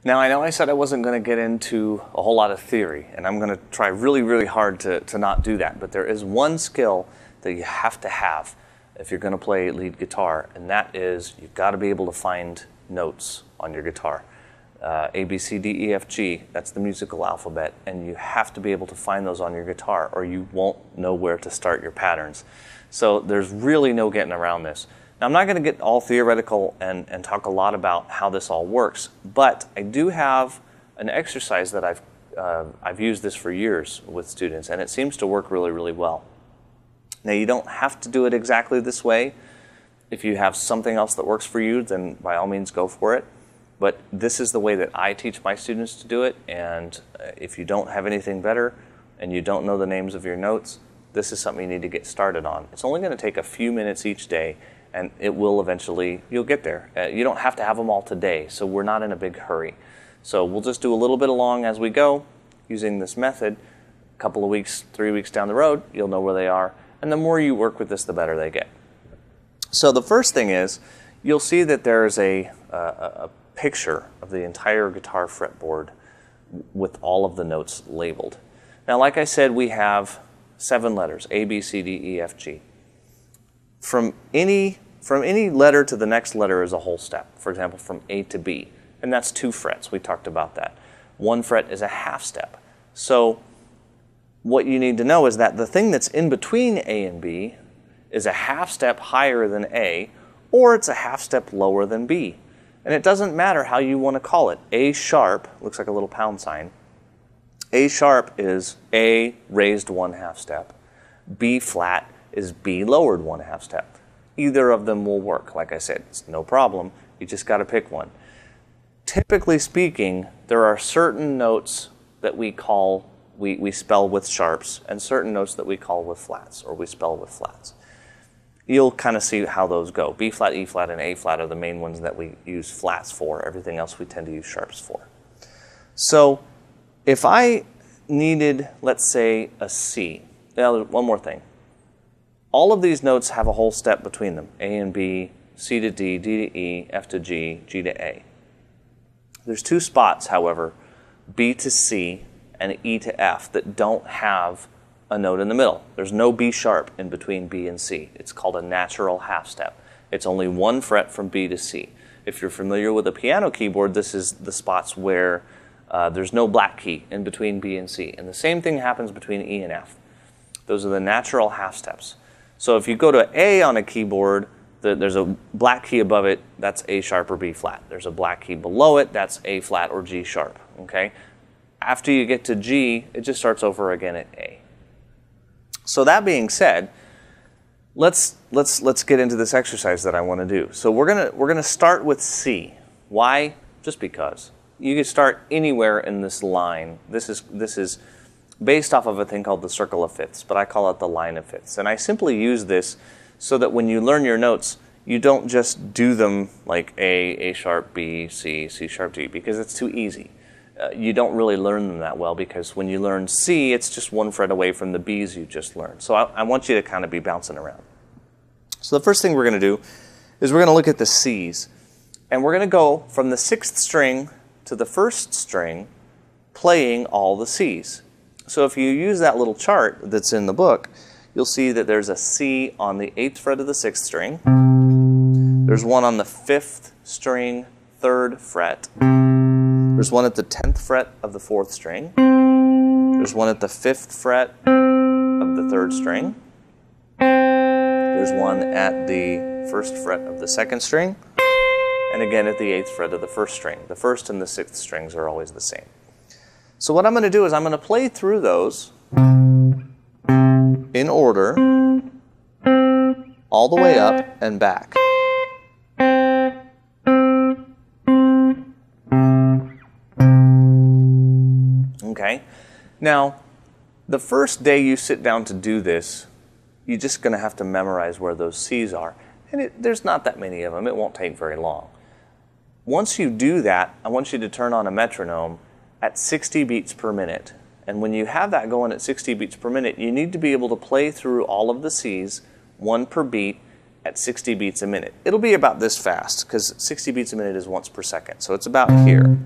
Now, I know I said I wasn't going to get into a whole lot of theory, and I'm going to try really, really hard to not do that, but there is one skill that you have to have if you're going to play lead guitar, and that is you've got to be able to find notes on your guitar. A, B, C, D, E, F, G, that's the musical alphabet, and you have to be able to find those on your guitar or you won't know where to start your patterns. So there's really no getting around this. Now, I'm not going to get all theoretical and talk a lot about how this all works, but I do have an exercise that I've used this for years with students, and it seems to work really, really well. Now, you don't have to do it exactly this way. If you have something else that works for you, then by all means go for it. But this is the way that I teach my students to do it, and if you don't have anything better and you don't know the names of your notes, this is something you need to get started on. It's only going to take a few minutes each day, and it will eventually, you'll get there. You don't have to have them all today, so we're not in a big hurry. So we'll just do a little bit along as we go using this method. A couple of weeks, 3 weeks down the road, you'll know where they are, and the more you work with this, the better they get. So the first thing is, you'll see that there's a picture of the entire guitar fretboard with all of the notes labeled. Now, like I said, we have 7 letters, A, B, C, D, E, F, G. From any letter to the next letter is a whole step. For example, from A to B, and that's 2 frets. We talked about that. 1 fret is a half step. So what you need to know is that the thing that's in between A and B is a half step higher than A, or it's a half step lower than B. And it doesn't matter how you want to call it. A sharp, looks like a little pound sign. A sharp is A raised 1/2 step. B flat is B lowered 1/2 step. Either of them will work. Like I said, it's no problem. You just got to pick one. Typically speaking, there are certain notes that we spell with sharps, and certain notes that we call with flats, or we spell with flats. You'll kind of see how those go. B flat, E flat, and A flat are the main ones that we use flats for. Everything else we tend to use sharps for. So if I needed, let's say, a C. Now, one more thing. All of these notes have a whole step between them. A and B, C to D, D to E, F to G, G to A. There's 2 spots, however, B to C and E to F, that don't have a note in the middle. There's no B sharp in between B and C. It's called a natural half step. It's only 1 fret from B to C. If you're familiar with a piano keyboard, this is the spots where there's no black key in between B and C. And the same thing happens between E and F. Those are the natural half steps. So if you go to A on a keyboard, there's a black key above it, that's A sharp or B flat. There's a black key below it, that's A flat or G sharp. Okay? After you get to G, it just starts over again at A. So that being said, let's get into this exercise that I want to do. So we're gonna start with C. Why? Just because. You can start anywhere in this line. This is based off of a thing called the circle of fifths, but I call it the line of fifths. And I simply use this so that when you learn your notes, you don't just do them like A sharp, B, C, C sharp, D, because it's too easy. You don't really learn them that well, because when you learn C, it's just 1 fret away from the B's you just learned. So I want you to kind of be bouncing around. So the first thing we're going to do is we're going to look at the C's. And we're going to go from the 6th string to the 1st string, playing all the C's. So if you use that little chart that's in the book, you'll see that there's a C on the 8th fret of the 6th string. There's one on the 5th string, 3rd fret. There's one at the 10th fret of the 4th string. There's one at the 5th fret of the 3rd string. There's one at the 1st fret of the 2nd string. And again at the 8th fret of the 1st string. The 1st and the 6th strings are always the same. So what I'm going to do is I'm going to play through those in order all the way up and back. Okay, now the first day you sit down to do this, you're just going to have to memorize where those C's are. And there's not that many of them. It won't take very long. Once you do that, I want you to turn on a metronome at 60 beats per minute. And when you have that going at 60 beats per minute, you need to be able to play through all of the C's, 1 per beat, at 60 beats a minute. It'll be about this fast, because 60 beats a minute is once per second. So it's about here.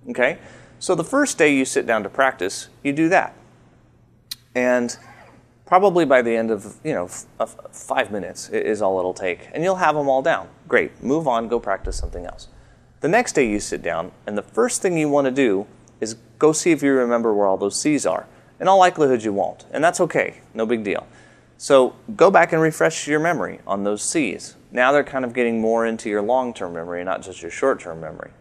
Okay, so the first day you sit down to practice, you do that. And probably by the end of, 5 minutes is all it'll take. And you'll have them all down. Great, move on, go practice something else. The next day you sit down, and the first thing you want to do is go see if you remember where all those C's are. In all likelihood you won't, and that's okay, no big deal. So go back and refresh your memory on those C's. Now they're kind of getting more into your long-term memory, not just your short-term memory.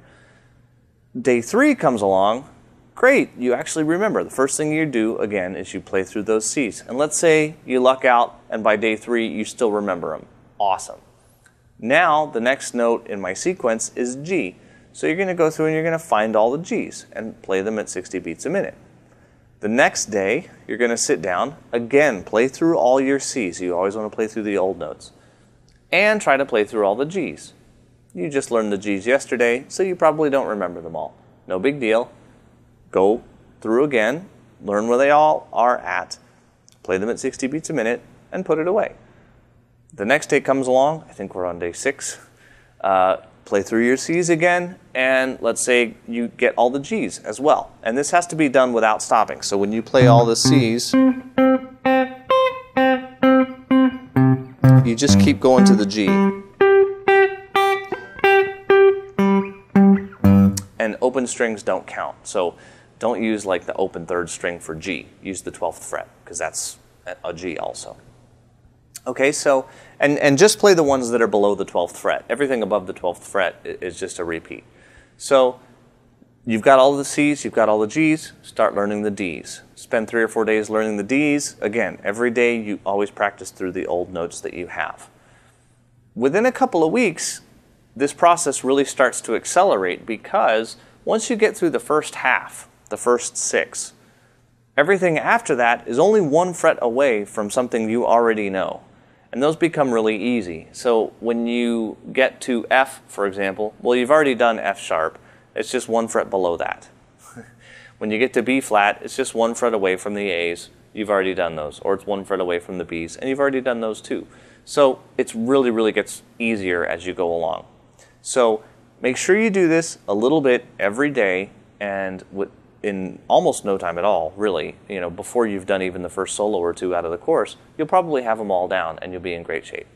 Day 3 comes along, great, you actually remember. The first thing you do, again, is you play through those C's. And let's say you luck out, and by day 3 you still remember them. Awesome. Now, the next note in my sequence is G. So you're going to go through and you're going to find all the G's and play them at 60 beats a minute. The next day, you're going to sit down, again, play through all your C's. You always want to play through the old notes. And try to play through all the G's. You just learned the G's yesterday, so you probably don't remember them all. No big deal. Go through again, learn where they all are at, play them at 60 beats a minute, and put it away. The next day comes along, I think we're on day 6, play through your C's again, and let's say you get all the G's as well. And this has to be done without stopping. So when you play all the C's, you just keep going to the G. And open strings don't count. So don't use like the open 3rd string for G. Use the 12th fret, because that's a G also. Okay, so, and just play the ones that are below the 12th fret. Everything above the 12th fret is just a repeat. So you've got all the C's, you've got all the G's, start learning the D's. Spend 3 or 4 days learning the D's. Again, every day you always practice through the old notes that you have. Within a couple of weeks, this process really starts to accelerate, because once you get through the first half, the first 6, everything after that is only 1 fret away from something you already know. And those become really easy. So when you get to F, for example, well, you've already done F sharp. It's just 1 fret below that. When you get to B flat, it's just 1 fret away from the A's. You've already done those. Or it's 1 fret away from the B's, and you've already done those too. So it's really gets easier as you go along. So make sure you do this a little bit every day, and in almost no time at all, really, before you've done even the first solo or 2 out of the course, you'll probably have them all down and you'll be in great shape.